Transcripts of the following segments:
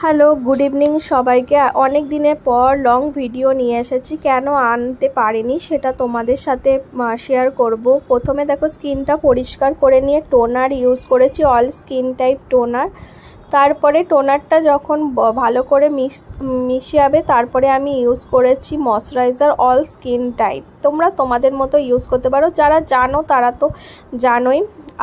Hello, good evening সবাইকে। অনেক দিনের পর লং ভিডিও নিয়ে এসেছি। কেন আনতে পারিনি সেটা তোমাদের সাথে শেয়ার করব। প্রথমে দেখো, স্কিনটা পরিষ্কার করে নিয়ে টোনার ইউজ করেছি, অল স্কিন টাইপ টোনার। তারপরে টোনারটা যখন ভালো করে মিশিয়ে তারপরে আমি ইউজ করেছি ময়শ্চারাইজার, অল স্কিন টাইপ। তোমরা তোমাদের মতো ইউজ করতে পারো, যারা জানো তারা তো জানোই,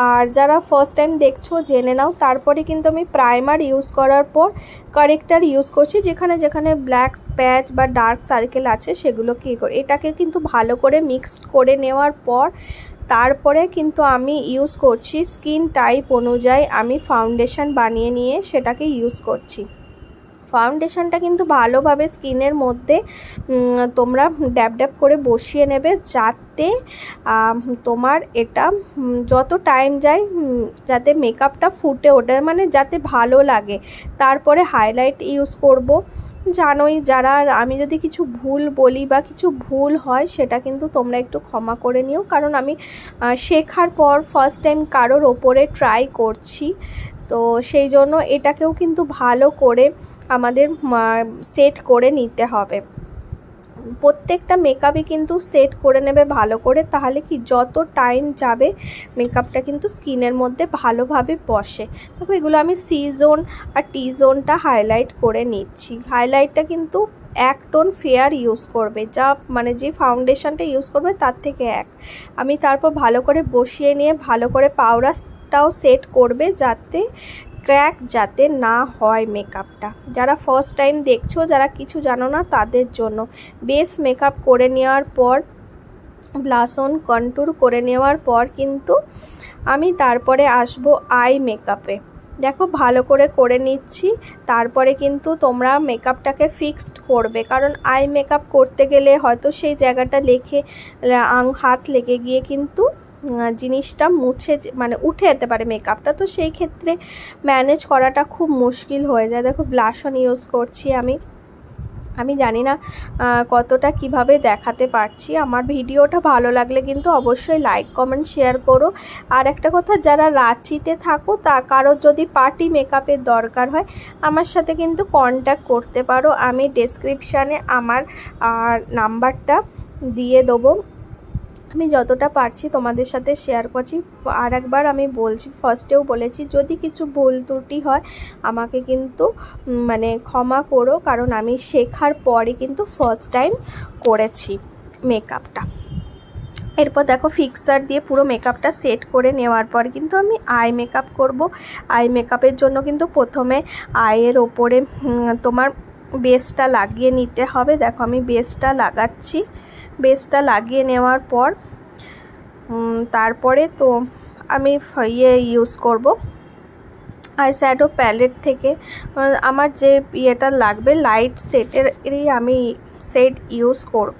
আর যারা ফার্স্ট টাইম দেখছো জেনে নাও। তারপরে কিন্তু আমি প্রাইমার ইউজ করার পর কারেক্টার ইউজ করছি, যেখানে যেখানে ব্ল্যাক প্যাচ বা ডার্ক সার্কেল আছে সেগুলো কী করে এটাকে কিন্তু ভালো করে মিক্সড করে নেওয়ার পর তারপরে কিন্তু আমি ইউজ করছি স্কিন টাইপ অনুযায়ী আমি ফাউন্ডেশন বানিয়ে নিয়ে সেটাকে ইউজ করছি। ফাউন্ডেশনটা কিন্তু ভালোভাবে স্কিনের মধ্যে তোমরা ড্যাব ড্যাব করে বসিয়ে নেবে, যাতে তোমার এটা যত টাইম যায় যাতে মেকআপটা ফুটে ওঠে, মানে যাতে ভালো লাগে। তারপরে হাইলাইট ইউজ করব। জানোই, যারা আমি যদি কিছু ভুল বলি বা কিছু ভুল হয় সেটা কিন্তু তোমরা একটু ক্ষমা করে নিও, কারণ আমি শেখার পর ফার্স্ট টাইম কারোর ওপরে ট্রাই করছি, তো সেই জন্য এটাকেও কিন্তু ভালো করে আমাদের সেট করে নিতে হবে। প্রত্যেকটা মেকআপই কিন্তু সেট করে নেবে ভালো করে, তাহলে কি যত টাইম যাবে মেকআপটা কিন্তু স্কিনের মধ্যে ভালোভাবে বসে। দেখো, এগুলো আমি সি জোন আর টি জোনটা হাইলাইট করে নিচ্ছি। হাইলাইটটা কিন্তু এক টোন ফেয়ার ইউজ করবে, যা মানে যে ফাউন্ডেশনটা ইউজ করবে তার থেকে এক। আমি তারপর ভালো করে বসিয়ে নিয়ে ভালো করে পাউডারটাও সেট করবে, যাতে ক্র্যাক যাতে না হয় মেকআপটা। যারা ফার্স্ট টাইম দেখছো, যারা কিছু জানো না তাদের জন্য। বেস মেকআপ করে নেওয়ার পর ব্লাশ অন কন্ট্যুর করে নেওয়ার পর কিন্তু আমি তারপরে আসবো আই মেকআপে। দেখো, ভালো করে নিচ্ছি। তারপরে কিন্তু তোমরা মেকআপটাকে ফিক্সড করবে, কারণ আই মেকআপ করতে গেলে হয়তো সেই জায়গাটা হাত লেগে গিয়ে কিন্তু জিনিসটা মানে উঠে যেতে পারে মেকআপটা, তো সেই ক্ষেত্রে ম্যানেজ করাটা খুব মুশকিল হয়ে যায়। দেখো, ব্লাশ অন ইউজ করছি আমি জানি না কতটা কিভাবে দেখাতে পারছি। আমার ভিডিওটা ভালো লাগলে কিন্তু অবশ্যই লাইক কমেন্ট শেয়ার করো। আর একটা কথা, যারা রাঁচিতে থাকো কারোর যদি পার্টি মেকআপের দরকার হয় আমার সাথে কিন্তু কন্ট্যাক্ট করতে পারো। আমি ডেসক্রিপশানে আমার নাম্বারটা দিয়ে দেবো। আমি যতটা পারছি তোমাদের সাথে শেয়ার করছি। আর একবার আমি বলছি, ফার্স্টেও বলেছি, যদি কিছু ভুল ত্রুটি হয় আমাকে কিন্তু মানে ক্ষমা করো, কারণ আমি শেখার পরই কিন্তু ফার্স্ট টাইম করেছি মেকআপটা। এরপর দেখো, ফিক্সার দিয়ে পুরো মেকআপটা সেট করে নেওয়ার পর কিন্তু আমি আই মেকআপ করব। আই মেকআপের জন্য কিন্তু প্রথমে আইয়ের ওপরে তোমার বেসটা লাগিয়ে নিতে হবে। দেখো, আমি বেসটা লাগাচ্ছি। বেসটা লাগিয়ে নেওয়ার পর তারপরে তো আমি ইউজ করব আই শ্যাডো প্যালেট থেকে আমার যে ইয়েটা লাগবে লাইট সেটেরই আমি সেট ইউজ করব।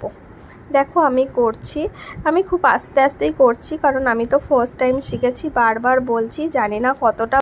দেখো, আমি করছি, আমি খুব আস্তে আস্তেই করছি, কারণ আমি তো ফার্স্ট টাইম শিখেছি। বারবার বলছি, জানি না কতটা